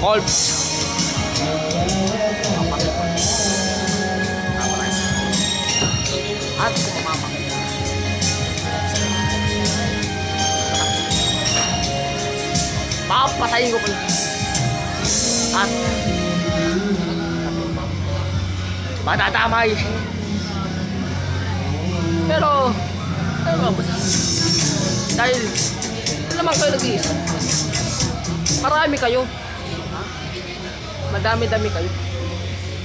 Colts. At kumamama. Papatayin ko pala. At matatamay. Pero dahil naman kayo nag-iisa, marami kayo, madami-dami kayo,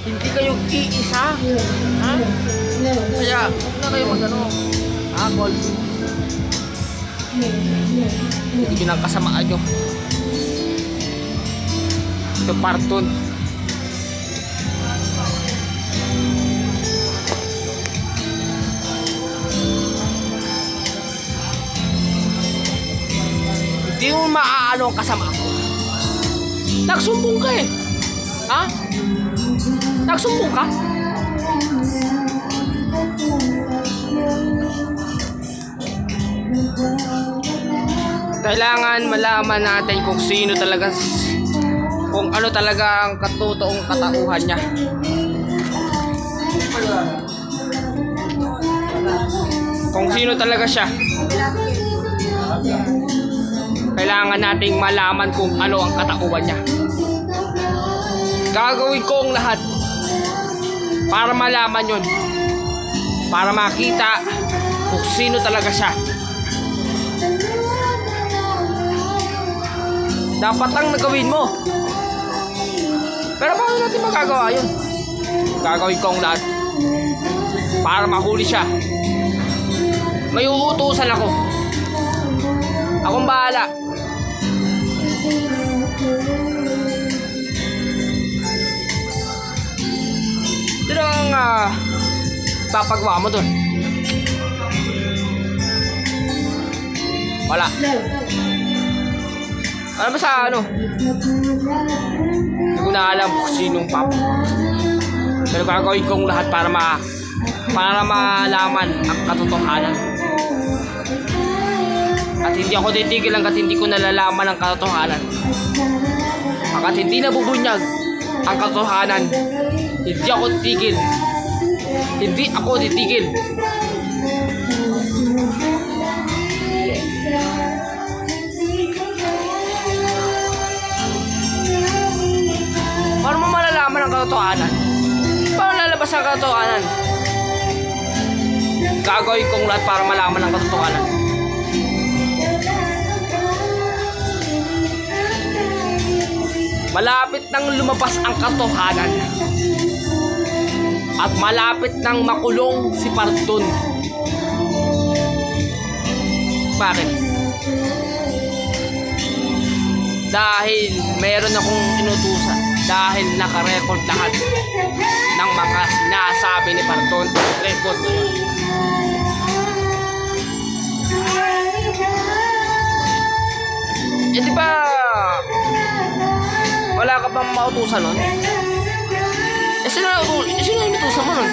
hindi kayo iisa, ha? Kaya na kayo mag-ano, call, hindi nang kasamaan nyo. Ito parton. Hindi mo maaano ang kasama ko. Nagsumbong ka eh. Ha? Nagsumbong ka? Kailangan malaman natin kung sino talaga, kung ano talaga ang katotoong katauhan niya. Kung sino talaga siya. Kailangan nating malaman kung ano ang katauhan niya. Gagawin ko ang lahat para malaman yun, para makita kung sino talaga siya. Dapat ang nagawin mo. Pero paano natin magagawa yun? Gagawin ko ang lahat para mahuli siya. May uutusan ako. Akong bahala. Sino ang papagawa mo doon? Wala. Ano ba sa ano? Hindi ko na alam kung sinong papagawa. Pero gagawin kong lahat para malaman ang katotohanan. At hindi ako titigil hanggat hindi ko nalalaman ang katotohanan. Hanggat hindi nabubunyag ang katotohanan, hindi ako titigil. Hindi ako titigil. Paano mo malalaman ang katotohanan? Paano lalabas ang katotohanan? Gagawin kong lahat para malaman ang katotohanan. Malapit nang lumabas ang katotohanan. At malapit nang makulong si Parton. Bakit? Dahil meron akong inutusan. Dahil naka-record lahat ng mga sinasabi ni Parton. Record na yun. Eh di ba wala ka bang mautusan nun? Sino yung inutusan mo nun?